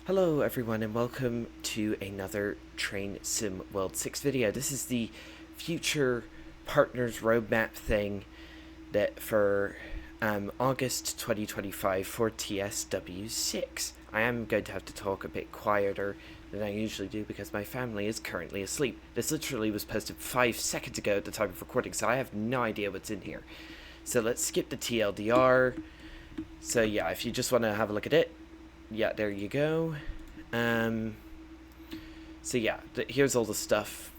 Hello everyone and welcome to another Train Sim World 6 video. This is the future partners roadmap thing that for August 2025 for TSW6. I am going to have to talk a bit quieter than I usually do because my family is currently asleep. This literally was posted 5 seconds ago at the time of recording, so I have no idea what's in here. So let's skip the TLDR. So yeah, if you just want to have a look at it, yeah, there you go. So yeah, here's all the stuff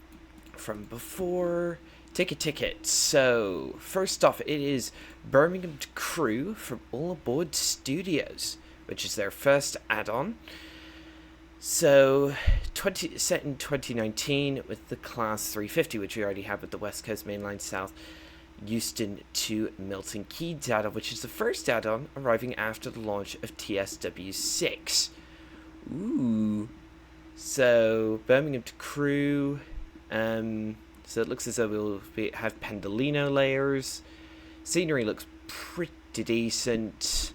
from before. Ticket. So first off, it is Birmingham Crew from All Aboard Studios, which is their first add-on. So set in 2019 with the Class 350, which we already have with the West Coast Mainline South Euston to Milton Keynes add-on, which is the first add-on arriving after the launch of TSW6. Ooh. So, Birmingham to Crew. So it looks as though we'll have Pendolino layers. Scenery looks pretty decent.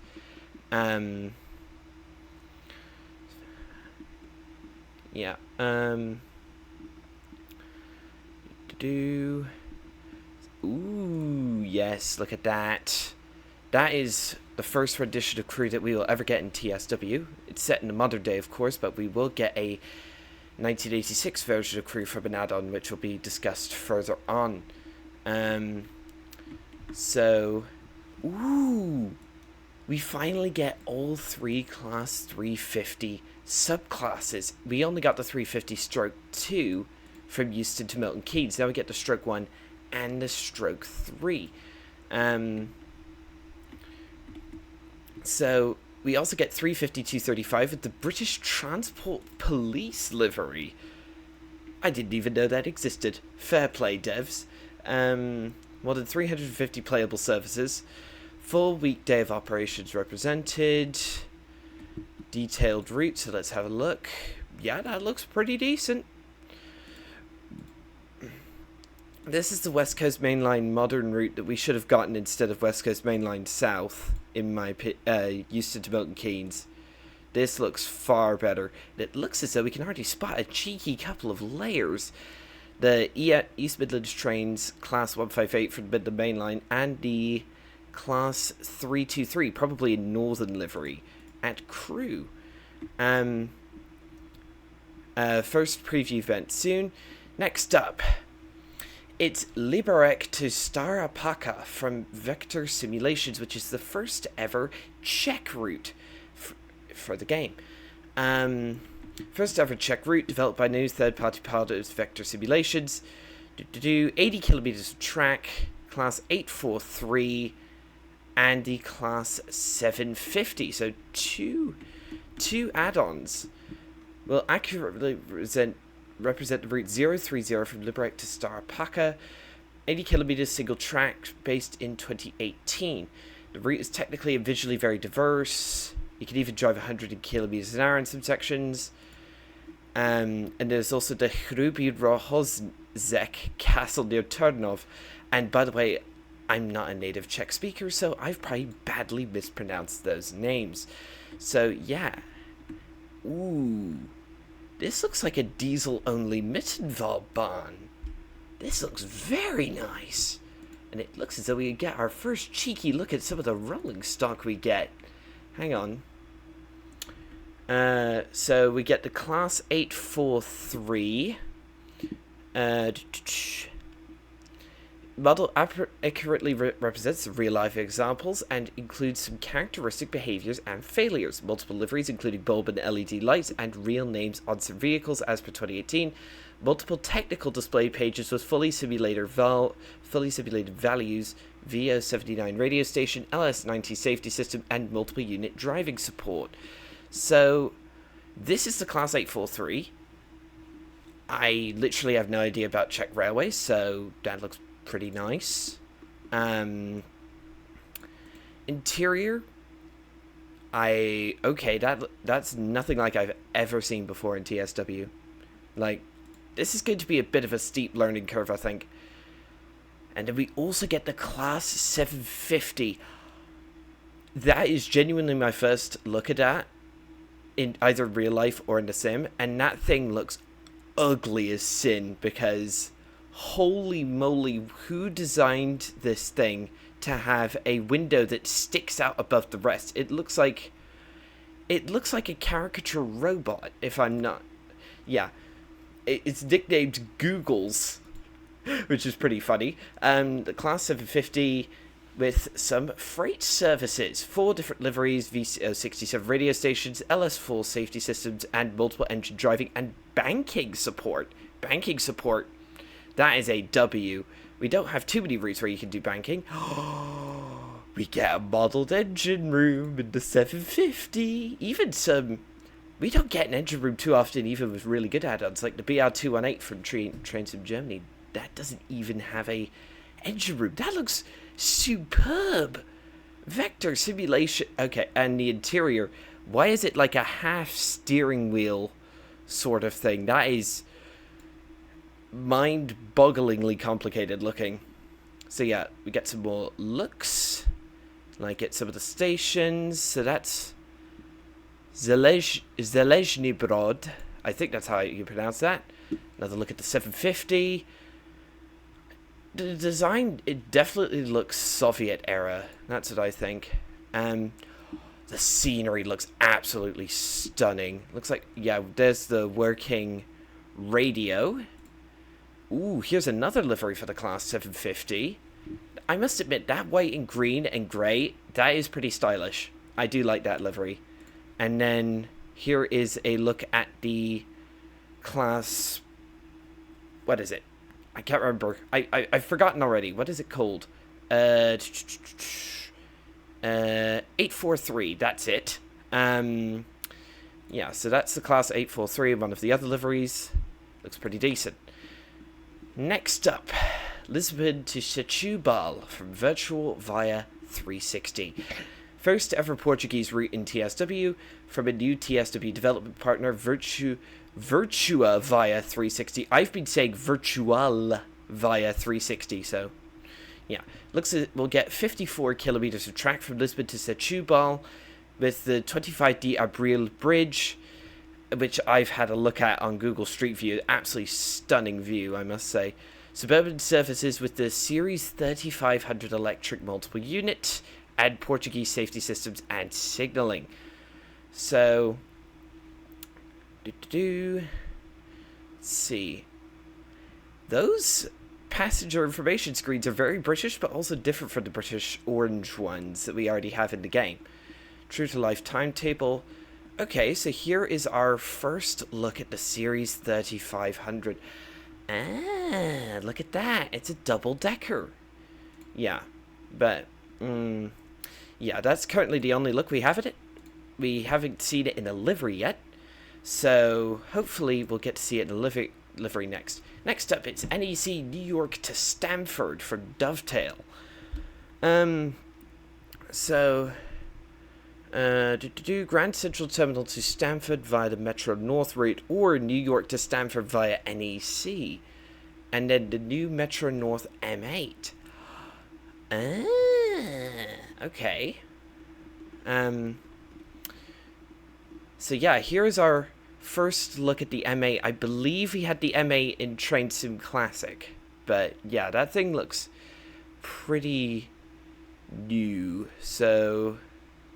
Yeah. Ooh, yes, look at that. That is the first rendition of Crew that we will ever get in TSW. It's set in the modern day, of course, but we will get a 1986 version of Crew from an add-on, which will be discussed further on. Ooh, we finally get all three Class 350 subclasses. We only got the 350 Stroke 2 from Euston to Milton Keynes. Now we get the Stroke 1 and the Stroke 3. So we also get 350-235 with the British Transport Police livery. I didn't even know that existed. Fair play, devs. More than 350 playable services. Full weekday of operations represented. Detailed route, so let's have a look. Yeah, that looks pretty decent. This is the West Coast Mainline modern route that we should have gotten instead of West Coast Mainline South, in my Euston to Milton Keynes. This looks far better. It looks as though we can already spot a cheeky couple of layers. The East Midlands trains Class 158 from the Midland Mainline and the Class 323, probably in Northern livery, at Crew. First preview event soon. Next up, it's Liberec to Starapaka from Vector Simulations, which is the first ever Czech route for the game. First ever Czech route developed by new third-party partners Vector Simulations. 80 kilometers of track, Class 843, and the Class 750. So two add-ons will accurately represent the route 030 from Liberec to Starapaka, 80 kilometers single track based in 2018. The route is technically and visually very diverse. You can even drive 100 kilometers an hour in some sections. And there's also the Hruby Rohozek Castle near Turnov. And by the way, I'm not a native Czech speaker, so I've probably badly mispronounced those names. So yeah. Ooh. This looks like a diesel-only Mittenwaldbahn. This looks very nice. And it looks as though we get our first cheeky look at some of the rolling stock we get. Hang on. So we get the Class 843. Model accurately represents real-life examples and includes some characteristic behaviors and failures. Multiple liveries, including bulb and LED lights, and real names on some vehicles as per 2018. Multiple technical display pages with fully simulated values, VO79 radio station, LS90 safety system, and multiple unit driving support. So, this is the Class 843. I literally have no idea about Czech Railways, so that looks pretty nice. Interior, that's nothing like I've ever seen before in TSW. Like, this is going to be a bit of a steep learning curve, I think. And then we also get the Class 750. That is genuinely my first look at that. in either real life or in the sim, and that thing looks ugly as sin because holy moly, who designed this thing to have a window that sticks out above the rest? It looks like a caricature robot, if I'm not. Yeah. It's nicknamed Google's, which is pretty funny. The Class 750 with some freight services, 4 different liveries, VCO67 radio stations, LS4 safety systems, and multiple engine driving and banking support. Banking support, that is a W. We don't have too many routes where you can do banking. We get a modelled engine room in the 750. Even some... We don't get an engine room too often, even with really good add-ons, like the BR218 from Train Sim Germany. That doesn't even have a engine room. That looks superb. Vector simulation. Okay, and the interior. Why is it like a half steering wheel sort of thing? That is mind-bogglingly complicated looking. So yeah, we get some more looks. Like at some of the stations. So that's Zelezhny Brod. I think that's how you pronounce that. Another look at the 750. The design, it definitely looks Soviet era. That's what I think. The scenery looks absolutely stunning. Looks like, yeah, there's the working radio. Ooh, here's another livery for the Class 750. I must admit, that white and green and grey, that is pretty stylish. I do like that livery. And then here is a look at the Class... What is it? I can't remember. I've forgotten already. What is it called? 843. That's it. Yeah, so that's the Class 843, one of the other liveries. Looks pretty decent. Next up, Lisbon to Setúbal from Virtual via 360. First ever Portuguese route in TSW from a new TSW development partner, Virtua via 360. I've been saying Virtual via 360, so yeah. Looks like we'll get 54 kilometers of track from Lisbon to Setúbal with the 25D Abril Bridge, which I've had a look at on Google Street View. Absolutely stunning view, I must say. Suburban services with the Series 3500 electric multiple unit and Portuguese safety systems and signaling. So, let's see. Those passenger information screens are very British, but also different from the British orange ones that we already have in the game. True to life timetable. Okay, so here is our first look at the Series 3500. Ah, look at that. It's a double-decker. Yeah, but, yeah, that's currently the only look we have at it. We haven't seen it in a livery yet, so hopefully we'll get to see it in a livery next. Next up, it's NEC New York to Stamford from Dovetail. Grand Central Terminal to Stamford via the Metro North route, or New York to Stamford via NEC, and then the new Metro North M8. Okay. So yeah, here's our first look at the M8. I believe we had the M8 in Train Sim Classic, but yeah, that thing looks pretty new. So,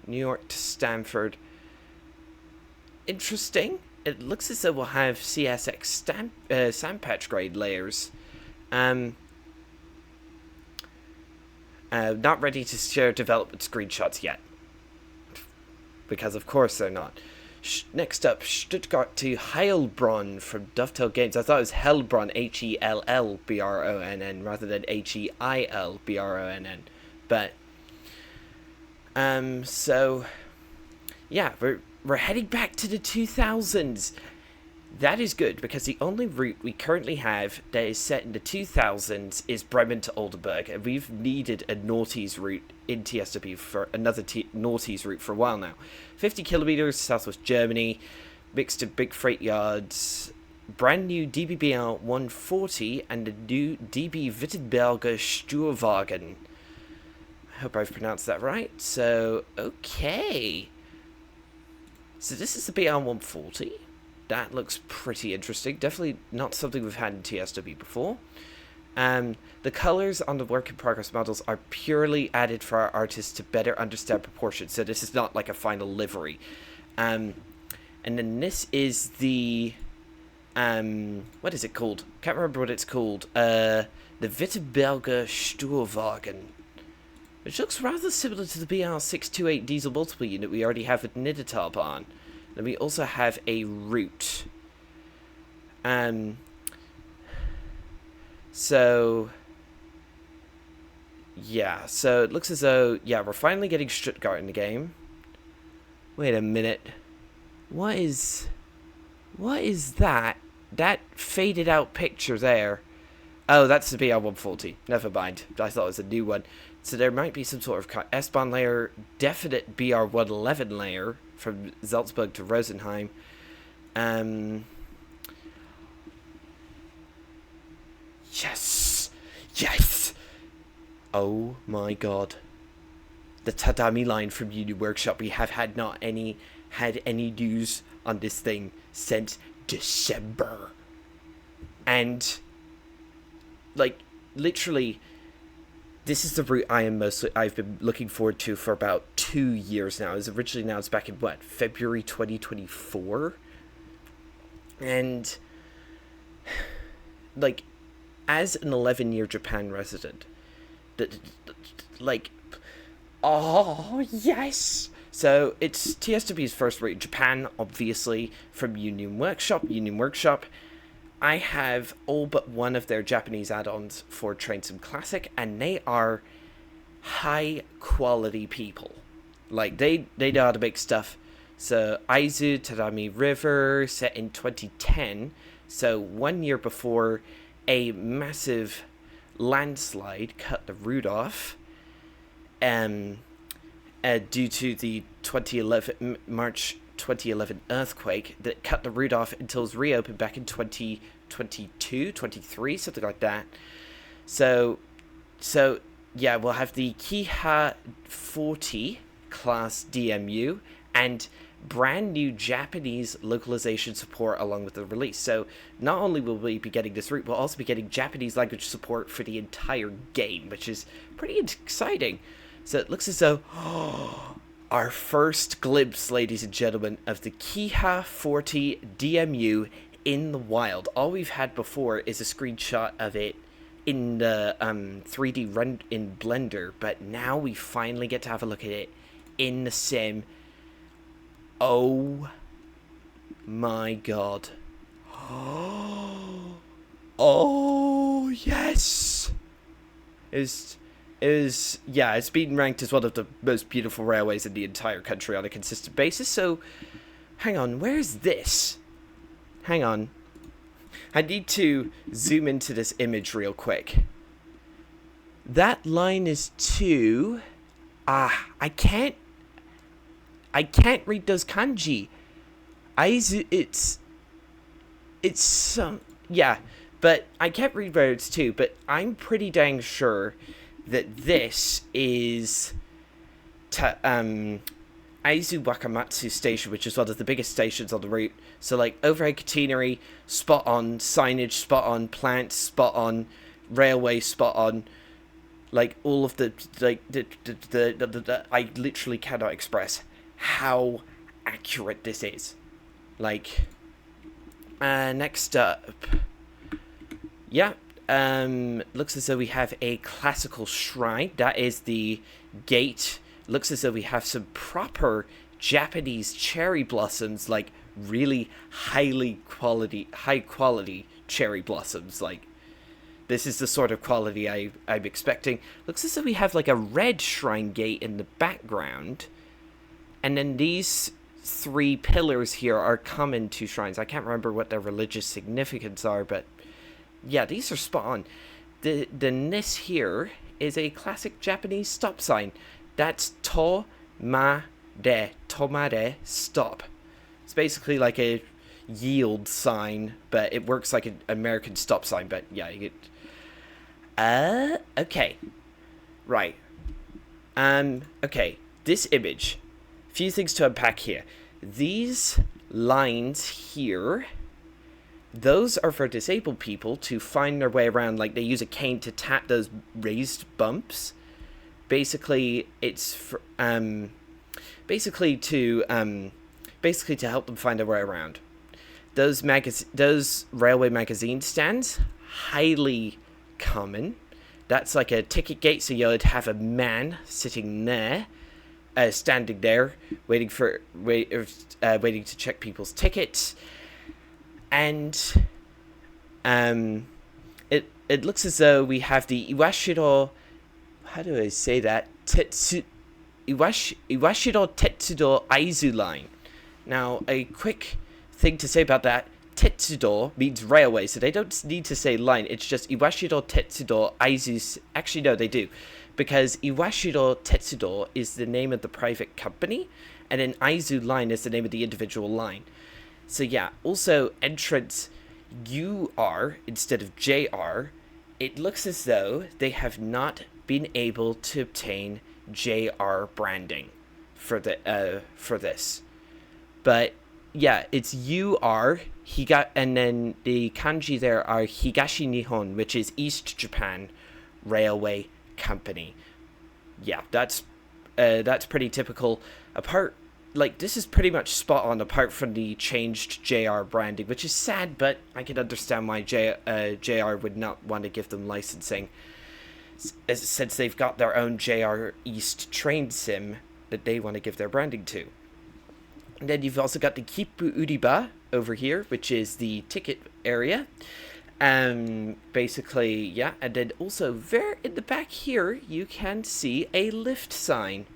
New York to Stamford. Interesting. It looks as though we'll have CSX sandpatch grade layers. Not ready to share development screenshots yet, because of course they're not. Next up, Stuttgart to Heilbronn from Dovetail Games. I thought it was Hellbronn, Hellbronn, rather than Heilbronn. But so yeah, we're heading back to the 2000s. That is good, because the only route we currently have that is set in the 2000s is Bremen to Oldenburg, and we've needed a noughties route in TSW for another noughties route for a while now. 50 kilometers, southwest Germany, mixed of big freight yards, brand new DBBL 140, and the new DB Wittenberger Sturwagen. I hope I've pronounced that right. So, okay. So this is the BR140. That looks pretty interesting. Definitely not something we've had in TSW before. The colors on the work in progress models are purely added for our artists to better understand proportions. So this is not like a final livery. And then this is the what is it called? Can't remember what it's called. The Wittenberger Sturwagen, which looks rather similar to the BR628 diesel multiple unit we already have with Nidatab on. Then we also have a route. So yeah, so it looks as though, yeah, we're finally getting Stuttgart in the game. Wait a minute. What is that? That faded out picture there. Oh, that's the BR140. Never mind. I thought it was a new one. So there might be some sort of S-Bahn layer, definite BR111 layer from Salzburg to Rosenheim. Yes! Yes! Oh my god. The Tadami line from Union Workshop. We have had any news on this thing since December. And like literally this is the route I've been looking forward to for about 2 years now. It was originally announced back in February 2024. And like as an 11-year Japan resident, like, oh yes. So it's TSW's first route in Japan, obviously, from Union Workshop. I have all but one of their Japanese add-ons for Train Sim Classic, and they are high quality people. Like they know how to make stuff. So Aizu Tadami River, set in 2010, so 1 year before a massive landslide cut the route off. Due to the March 2011 earthquake that cut the route off until it was reopened back in 2022, 23, something like that. So yeah, we'll have the Kiha 40 class DMU and brand new Japanese localization support along with the release. So not only will we be getting this route, we'll also be getting Japanese language support for the entire game, which is pretty exciting. So it looks as though our first glimpse, ladies and gentlemen, of the Kiha 40 DMU in the wild. All we've had before is a screenshot of it in the 3D run in Blender, but now we finally get to have a look at it in the sim. Oh my god. Oh yes. Yeah, it's been ranked as one of the most beautiful railways in the entire country on a consistent basis. So hang on, where's this? Hang on. I need to zoom into this image real quick. That line is to I can't read those kanji. It's some, yeah, but I can't read where it's to, but I'm pretty dang sure that this is Aizu Wakamatsu Station, which is one of the biggest stations on the route. So like overhead catenary, spot on, signage, spot on, plant, spot on, railway, spot on. Like all of the I literally cannot express how accurate this is. Like, next up, yeah, looks as though we have a classical shrine. That is the gate. Looks as though we have some proper Japanese cherry blossoms, like really high quality cherry blossoms. Like, this is the sort of quality I'm expecting. Looks as though we have like a red shrine gate in the background. And then these 3 pillars here are common to shrines. I can't remember what their religious significance are, but yeah, these are spot on. The this here is a classic Japanese stop sign. That's tomade, stop. It's basically like a yield sign, but it works like an American stop sign. But yeah, you get. Okay, right. Okay, this image. Few things to unpack here. These lines here, those are for disabled people to find their way around. Like, they use a cane to tap those raised bumps. Basically, it's for, basically to help them find their way around. Those railway magazine stands, highly common. That's like a ticket gate, so you'd have a man sitting there, standing there, waiting to check people's tickets. And it looks as though we have the Iwashiro, how do I say that? Iwashiro Tetsudo Aizu line. Now, a quick thing to say about that: Tetsudo means railway, so they don't need to say line. It's just Iwashiro Tetsudo Aizu. Actually, no, they do, because Iwashiro Tetsudo is the name of the private company, and then Aizu line is the name of the individual line. So yeah, also entrance UR instead of JR. It looks as though they have not been able to obtain JR branding for this. But yeah, it's UR and then the kanji there are Higashi Nihon, which is East Japan Railway Company. Yeah, that's pretty typical. This is pretty much spot on, apart from the changed JR branding, which is sad, but I can understand why JR would not want to give them licensing, since they've got their own JR East train sim that they want to give their branding to. And then you've also got the Kippu Uriba over here, which is the ticket area. Basically, yeah, and then also very in the back here, you can see a lift sign.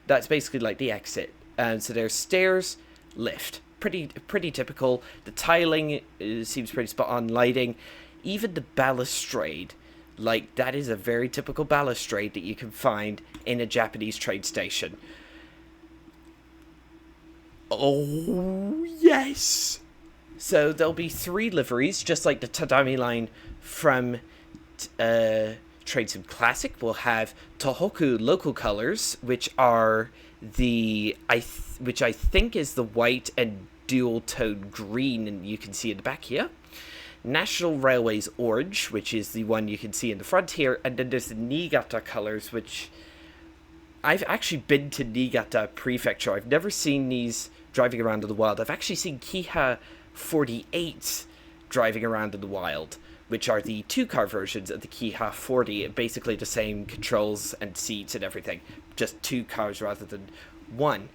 That's basically like the exit. So there's stairs, lift. Pretty typical. The tiling seems pretty spot on. Lighting, even the balustrade, like that is a very typical balustrade that you can find in a Japanese train station. Oh yes. So there'll be 3 liveries, just like the Tadami line from Train Sim Classic. We'll have Tohoku local colors, which are which I think is the white and dual tone green, and you can see in the back here. National Railways orange, which is the one you can see in the front here, and then there's the Niigata colors, which I've actually been to Niigata Prefecture. I've never seen these driving around in the wild. I've actually seen Kiha 48 driving around in the wild, which are the 2-car versions of the Kiha 40, basically the same controls and seats and everything, just 2 cars rather than 1.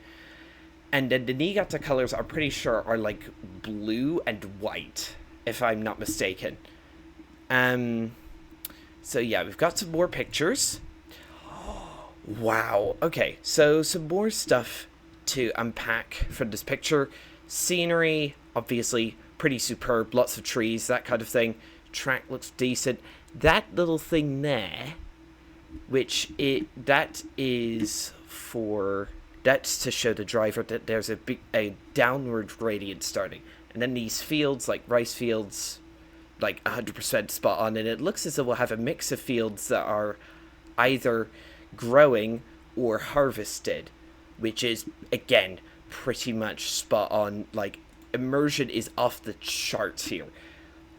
And then the Niigata colors, I'm pretty sure, are like blue and white, if I'm not mistaken. So yeah, we've got some more pictures. Wow. Okay, so some more stuff to unpack from this picture. Scenery, obviously, pretty superb. Lots of trees, that kind of thing. Track looks decent. That little thing there, that's to show the driver that there's a downward gradient starting. And then these fields, like rice fields, like 100% spot on. And it looks as though we'll have a mix of fields that are either growing or harvested, which is, again, pretty much spot on. Like, immersion is off the charts here.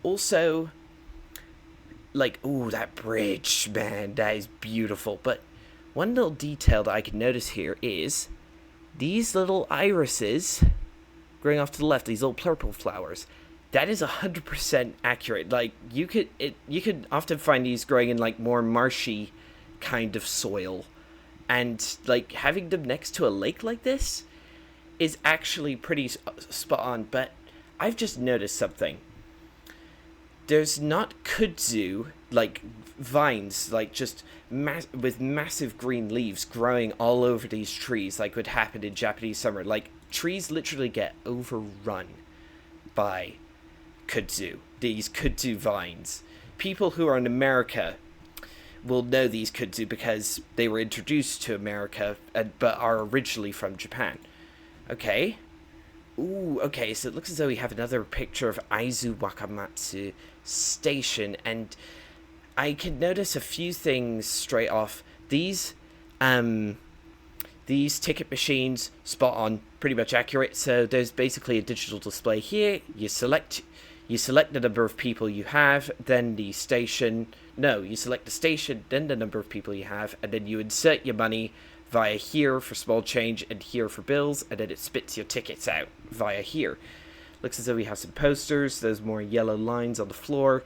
Also, like, ooh, that bridge, man, that is beautiful. But one little detail that I can notice here is these little irises growing off to the left, these little purple flowers. That is 100% accurate. Like, you could often find these growing in, like, more marshy kind of soil. And, like, having them next to a lake like this is actually pretty spot on. But I've just noticed something. There's not kudzu, like vines, like just with massive green leaves growing all over these trees, like would happen in Japanese summer. Like, trees literally get overrun by kudzu, these kudzu vines. People who are in America will know these kudzu because they were introduced to America, but are originally from Japan. Okay. Ooh, okay, so it looks as though we have another picture of Aizu Wakamatsu Station, and I can notice a few things straight off. These ticket machines, spot on, pretty much accurate. So there's basically a digital display here. You select the number of people you have, then the station. No, you select the station, then the number of people you have, and then you insert your money via here for small change and here for bills, and then it spits your tickets out via here. Looks as though we have some posters. There's more yellow lines on the floor.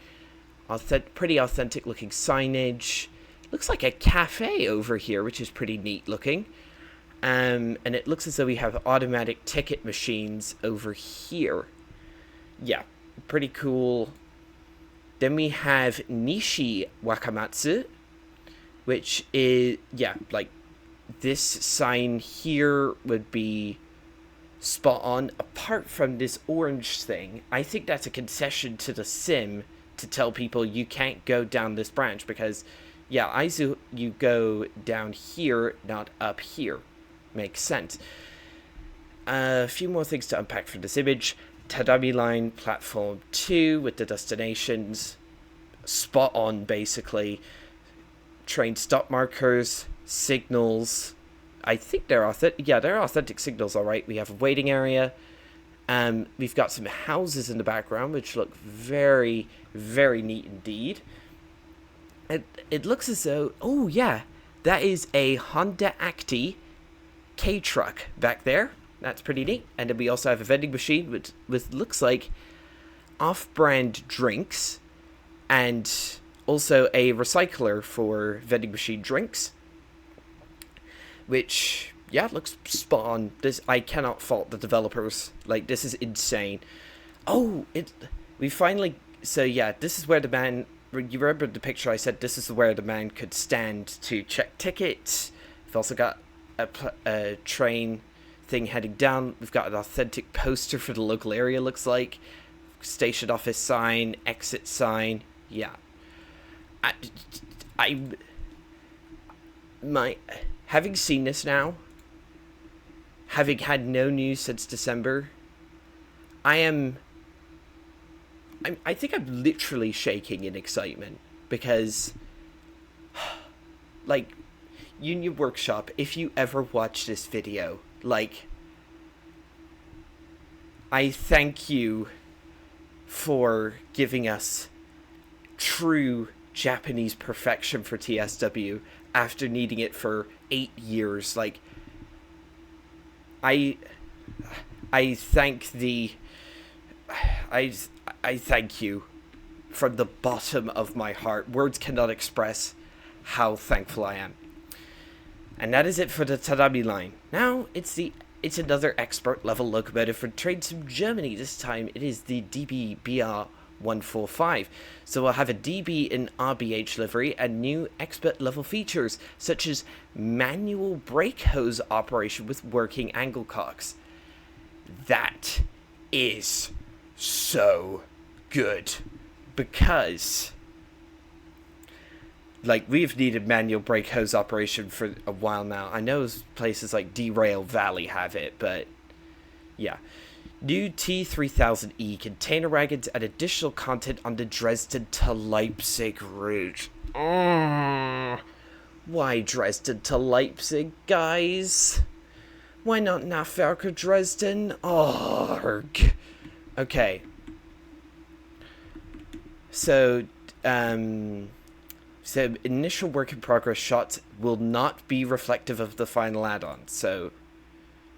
Pretty authentic looking signage. Looks like a cafe over here, which is pretty neat looking. And it looks as though we have automatic ticket machines over here. Yeah, pretty cool. Then we have Nishi Wakamatsu, which is, yeah, like this sign here would be spot on. Apart from this orange thing, I think that's a concession to the sim to tell people you can't go down this branch because, yeah, Aizu, you go down here, not up here. Makes sense. A few more things to unpack from this image. Tadami line, platform 2 with the destinations. Spot on, basically. Train stop markers, signals. I think they're authentic. Yeah, they're authentic signals, all right. We have a waiting area. We've got some houses in the background, which look very, very neat indeed. It looks as though, oh yeah, that is a Honda Acti K-Truck back there. That's pretty neat. And then we also have a vending machine with looks like off-brand drinks, and also a recycler for vending machine drinks, which, yeah, looks spot on. I cannot fault the developers. Like, this is insane. Oh, we finally, so yeah, this is where the man, you remember the picture I said this is where the man could stand to check tickets. We've also got a train thing heading down. We've got an authentic poster for the local area, looks like. Station office sign, exit sign. Yeah. Having seen this now, having had no news since December, I think I'm literally shaking in excitement because, like, Union Workshop, if you ever watch this video, like, I thank you for giving us true Japanese perfection for TSW after needing it for 8 years. Like, I thank I thank you from the bottom of my heart. Words cannot express how thankful I am. And that is it for the Tadami line. Now it's another expert level locomotive for Train Sim Germany. This time it is the DB BR145. So we'll have a DB in RBH livery and new expert level features such as manual brake hose operation with working angle cocks. That is so good because, like, we've needed manual brake hose operation for a while now. I know places like Derail Valley have it, but yeah. New T3000E container wagons and additional content on the Dresden to Leipzig route. Why Dresden to Leipzig, guys? Why not Nahverker Dresden? Arg. Okay. So initial work in progress shots will not be reflective of the final add-on. So,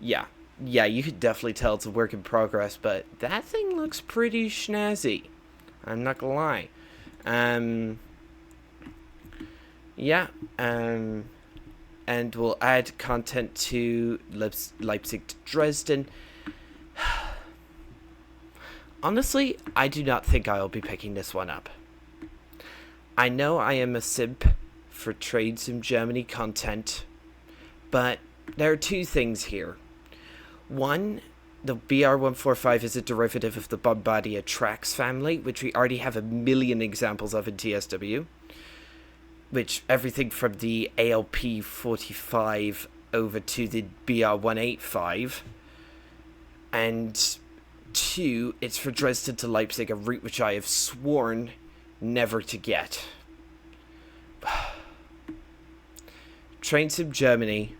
yeah, you could definitely tell it's a work in progress, but that thing looks pretty snazzy. I'm not gonna lie. And we'll add content to Leipzig to Dresden. Honestly, I do not think I'll be picking this one up. I know I am a simp for Train Sim Germany content, but there are two things here. One, the BR145 is a derivative of the Bombardier Trax family, which we already have a million examples of in TSW. Which, everything from the ALP45 over to the BR185. And two, it's for Dresden to Leipzig, a route which I have sworn never to get. Train Sim Germany.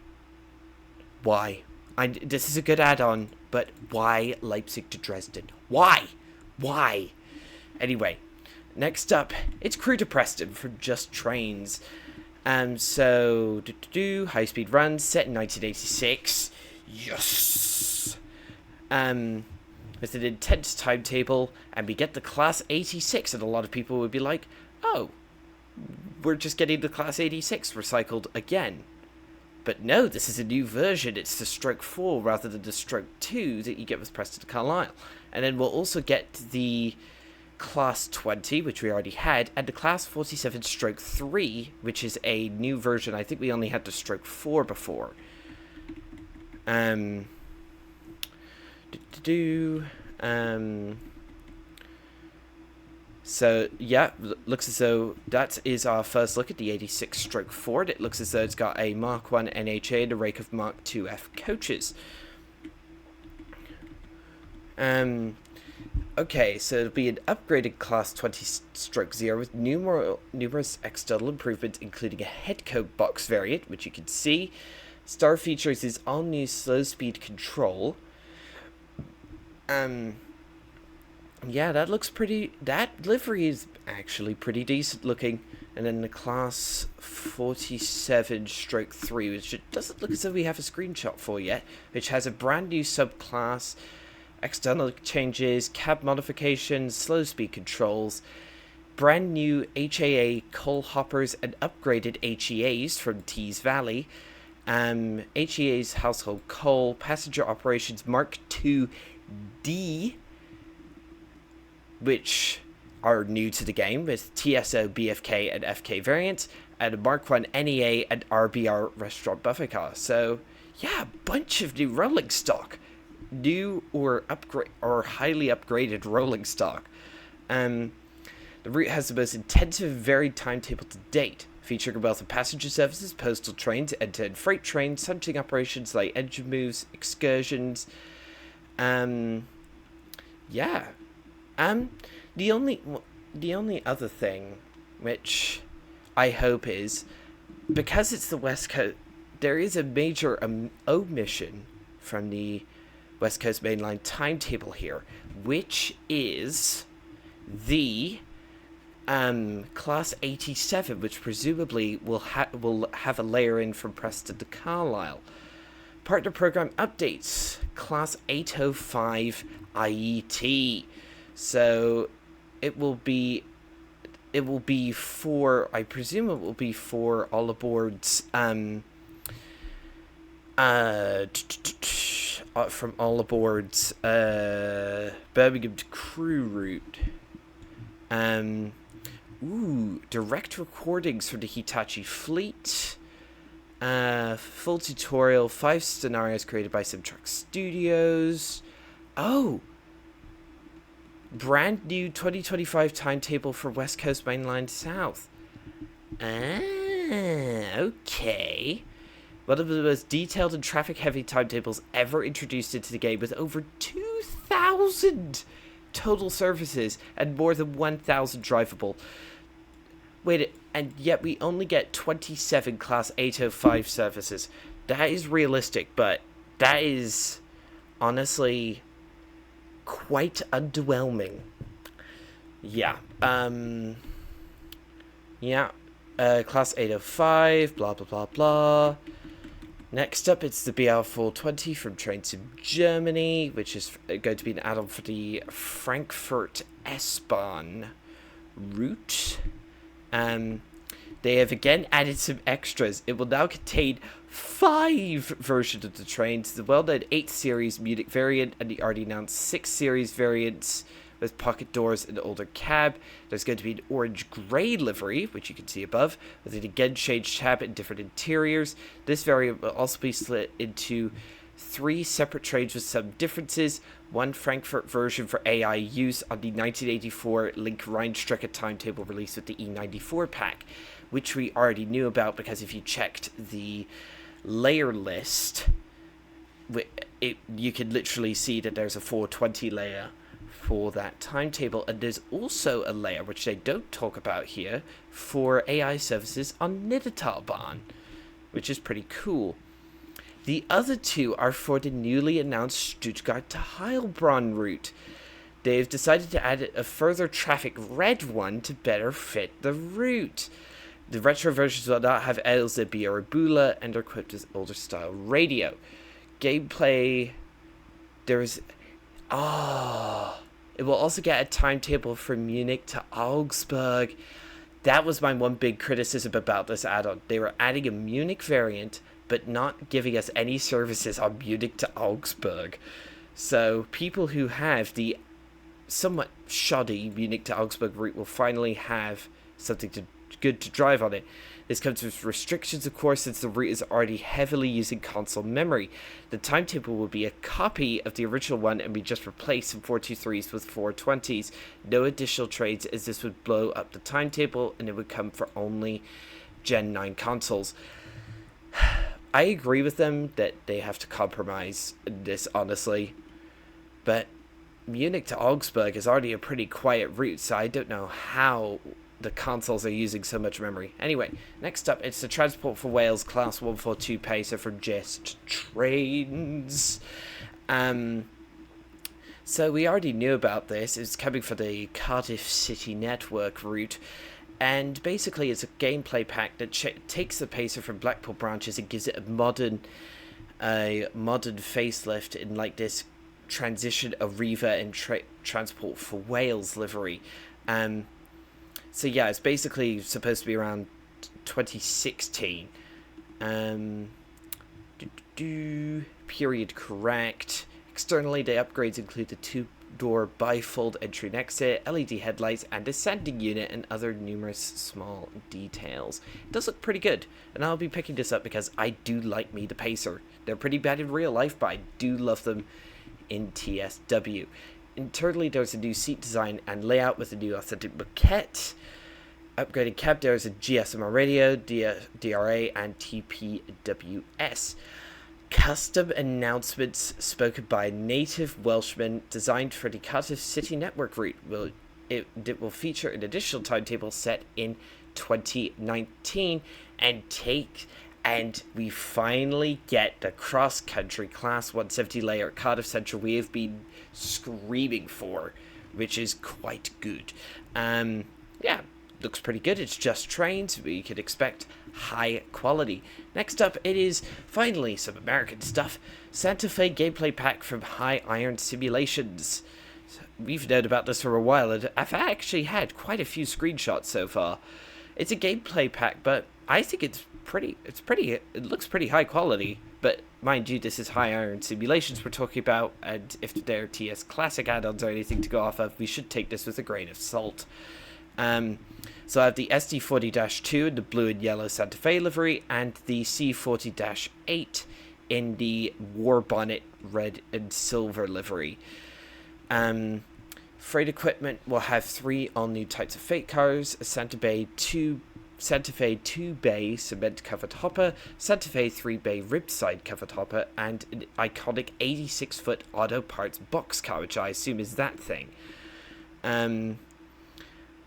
Why? This is a good add-on, but why Leipzig to Dresden? Why? Why? Anyway, next up, it's Crew to Preston from Just Trains. So, high-speed runs set in 1986. Yes! With an intense timetable, and we get the Class 86, and a lot of people would be like, oh, we're just getting the Class 86 recycled again. But no, this is a new version. It's the Stroke 4 rather than the Stroke 2 that you get with Preston to Carlisle. And then we'll also get the Class 20, which we already had, and the Class 47 Stroke 3, which is a new version. I think we only had the Stroke 4 before. So, yeah, looks as though that is our first look at the 86 Stroke 4. It looks as though it's got a Mark 1 NHA and a rake of Mark 2F coaches. Okay, so it'll be an upgraded Class 20 Stroke 0 with numerous external improvements, including a head coat box variant, which you can see. Star features is all-new slow-speed control. Yeah, that looks pretty... That livery is actually pretty decent looking. And then the Class 47 Stroke 3, which it doesn't look as though we have a screenshot for yet, which has a brand new subclass, external changes, cab modifications, slow speed controls, brand new HAA coal hoppers, and upgraded HEAs from Tees Valley. HEA's household coal, passenger operations Mark II-D, which are new to the game with TSO, BFK, and FK variants, and a Mark 1 NEA and RBR restaurant buffet car. So, yeah, a bunch of new rolling stock. New or highly upgraded rolling stock. The route has the most intensive and varied timetable to date, featuring a wealth of passenger services, postal trains, end-to-end freight trains, hunting operations like engine moves, excursions. Yeah. The only other thing, which I hope is, because it's the West Coast, there is a major omission from the West Coast Mainline timetable here, which is the Class 87, which presumably will have a layer in from Preston to Carlisle. Partner program updates, Class 805 IET. So it will be for, I presume it will be for all aboards from all aboards Birmingham to Crewe route. Direct recordings from the Hitachi fleet. Full tutorial, 5 scenarios created by Simtrack Studios. Oh, brand new 2025 timetable for West Coast Mainline South. Okay. One of the most detailed and traffic-heavy timetables ever introduced into the game, with over 2,000 total services and more than 1,000 drivable. Wait, and yet we only get 27 Class 805 services. That is realistic, but that is honestly quite underwhelming. Yeah. Class 805, blah, blah, blah, blah. Next up, it's the BR420 from Trains in Germany, which is going to be an add-on for the Frankfurt S-Bahn route. They have again added some extras. It will now contain 5 versions of the trains, the well-known 8 Series Munich variant and the already announced 6 Series variants with pocket doors and older cab. There's going to be an orange-grey livery, which you can see above, with an again changed cab and different interiors. This variant will also be split into 3 separate trains with some differences. One Frankfurt version for AI use on the 1984 Link Rheinstrecke timetable released with the E94 pack, which we already knew about because if you checked the layer list, you can literally see that there's a 420 layer for that timetable, and there's also a layer, which they don't talk about here, for AI services on Niedertalbahn, which is pretty cool. The other two are for the newly announced Stuttgart to Heilbronn route. They've decided to add a further traffic red one to better fit the route. The retro versions will not have LZB or Bula and are equipped with older style radio. Gameplay, there's... it will also get a timetable for Munich to Augsburg. That was my one big criticism about this add-on. They were adding a Munich variant, but not giving us any services on Munich to Augsburg. So people who have the somewhat shoddy Munich to Augsburg route will finally have something good to drive on it. This comes with restrictions, of course, since the route is already heavily using console memory. The timetable will be a copy of the original one, and we just replace some 423s with 420s. No additional trades, as this would blow up the timetable, and it would come for only Gen 9 consoles. I agree with them that they have to compromise this, honestly. But Munich to Augsburg is already a pretty quiet route, so I don't know how the consoles are using so much memory. Anyway, next up, it's the Transport for Wales Class 142 pacer for Just Trains. So we already knew about this. It's coming for the Cardiff City Network route. And basically, it's a gameplay pack that takes the pacer from Blackpool branches and gives it a modern facelift in like this transition Arriva and Transport for Wales livery. So yeah, it's basically supposed to be around 2016. Period correct. Externally, the upgrades include the two-door bifold entry and exit, LED headlights, and a sanding unit, and other numerous small details. It does look pretty good, and I'll be picking this up because I do like me the Pacer. They're pretty bad in real life, but I do love them in TSW. Internally, there's a new seat design and layout with a new authentic maquette. Upgraded cab doors, a GSMR radio, DRA, and TPWS. Custom announcements spoken by native Welshmen designed for the Cardiff City Network route. It will feature an additional timetable set in 2019 and we finally get the cross-country Class 170 layer at Cardiff Central we have been screaming for, which is quite good. Yeah, looks pretty good. It's Just Trains. We could expect high quality. Next up, it is finally some American stuff. Santa Fe gameplay pack from High Iron Simulations. We've known about this for a while, and I've actually had quite a few screenshots so far. It's a gameplay pack, but I think it looks pretty high quality. But mind you, this is High Iron Simulations we're talking about, and if they're TS Classic add-ons or anything to go off of, we should take this with a grain of salt. So I have the SD40-2 in the blue and yellow Santa Fe livery, and the C40-8 in the War Bonnet red and silver livery. Freight equipment will have 3 all-new types of freight cars: a Santa Fe 2-bay cement-covered hopper, Santa Fe 3-bay rib-side covered hopper, and an iconic 86-foot auto parts boxcar, which I assume is that thing.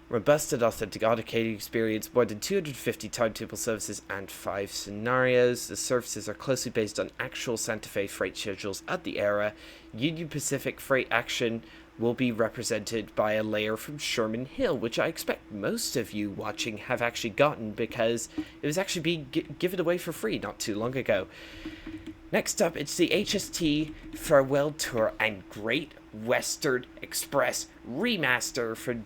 Robust and authentic arcade experience, more than 250 timetable services and 5 scenarios. The services are closely based on actual Santa Fe freight schedules at the era. Union Pacific freight action will be represented by a layer from Sherman Hill, which I expect most of you watching have actually gotten because it was actually being given away for free not too long ago. Next up, it's the HST Farewell Tour and Great Western Express remaster from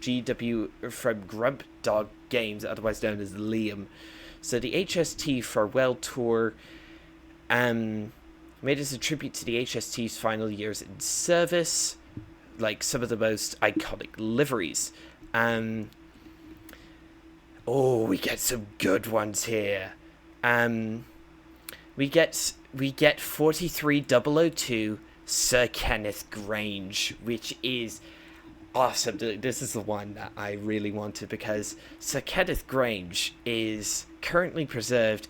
Grump Dog Games, otherwise known as Liam. So the HST Farewell Tour made as a tribute to the HST's final years in service, like some of the most iconic liveries. We get some good ones here. We get 43002 Sir Kenneth Grange, which is awesome. This is the one that I really wanted because Sir Kenneth Grange is currently preserved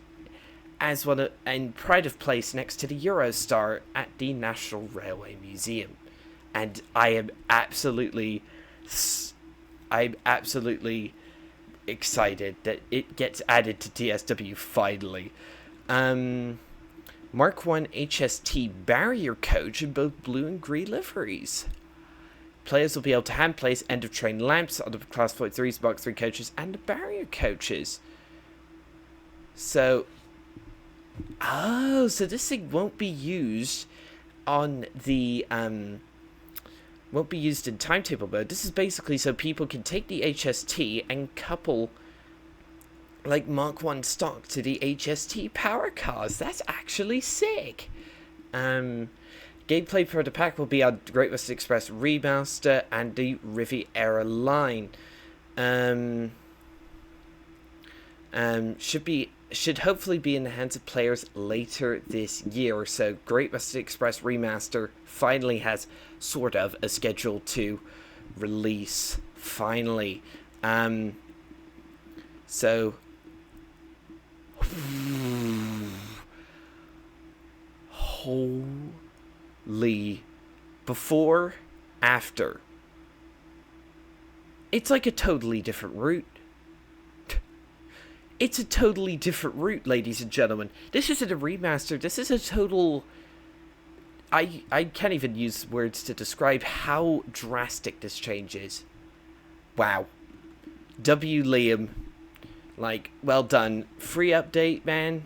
as one in pride of place next to the Eurostar at the National Railway Museum, and I'm absolutely excited that it gets added to TSW finally. Mark 1 HST barrier coach in both blue and green liveries. Players will be able to hand place end of train lamps on the Class 43s, Mark 3 coaches, and the barrier coaches. So, so this thing won't be used on the, won't be used in timetable mode. This is basically so people can take the HST and couple, like, Mark 1 stock to the HST power cars. That's actually sick. Gameplay for the pack will be on Great Western Express Remaster and the Riviera line. Should hopefully be in the hands of players later this year. So Great Western Express Remaster finally has sort of a schedule to release. Finally. So holy before, after. It's like a totally different route. It's a totally different route, ladies and gentlemen. This isn't a remaster. This is a total... I can't even use words to describe how drastic this change is. Wow. W. Liam. Like, well done. Free update, man.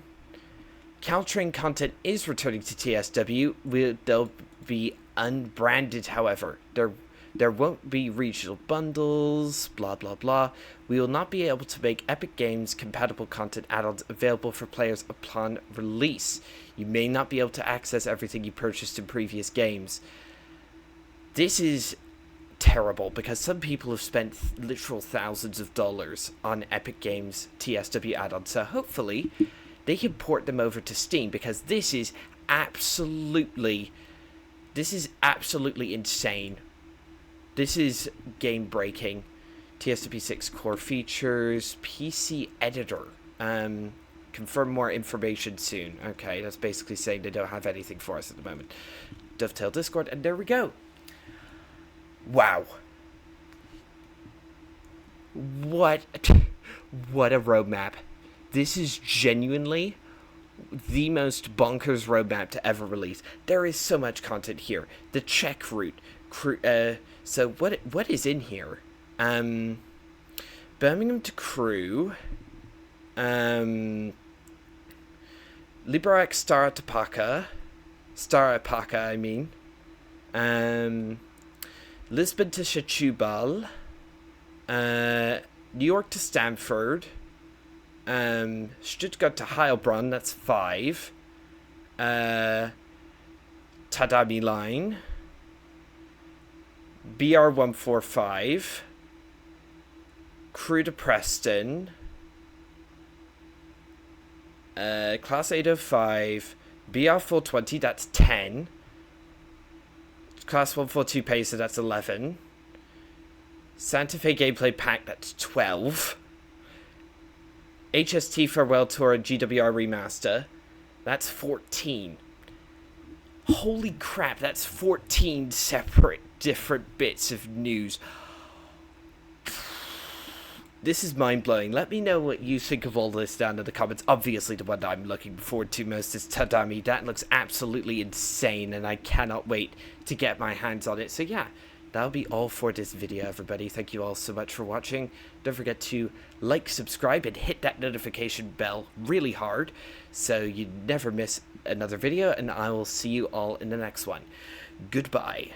Caltrain content is returning to TSW. They'll be unbranded, however. There won't be regional bundles, blah blah blah. We will not be able to make Epic Games compatible content add-ons available for players upon release. You may not be able to access everything you purchased in previous games. This is terrible because some people have spent literal thousands of dollars on Epic Games TSW add-ons, so hopefully they can port them over to Steam, because this is absolutely insane. This is game-breaking. TSW6 core features, PC editor. Confirm more information soon. Okay, that's basically saying they don't have anything for us at the moment. Dovetail Discord, and there we go. Wow. What a roadmap. This is genuinely the most bonkers roadmap to ever release. There is so much content here. The Czech route. So what is in here? Birmingham to Crewe. Liberec Stara Apaka, I mean. Lisbon to Setúbal. New York to Stamford. Stuttgart to Heilbronn, that's 5. Tadami line. BR145. Crewe to Preston. Class 805. BR420, that's 10. Class 142 Pacer, that's 11. Santa Fe Gameplay Pack, that's 12. HST Farewell Tour and GWR Remaster, that's 14. Holy crap, that's 14 separate, different bits of news. This is mind-blowing. Let me know what you think of all this down in the comments. Obviously, the one that I'm looking forward to most is Tadami. That looks absolutely insane, and I cannot wait to get my hands on it. So yeah, that'll be all for this video, everybody. Thank you all so much for watching. Don't forget to like, subscribe, and hit that notification bell really hard so you never miss another video, and I will see you all in the next one. Goodbye.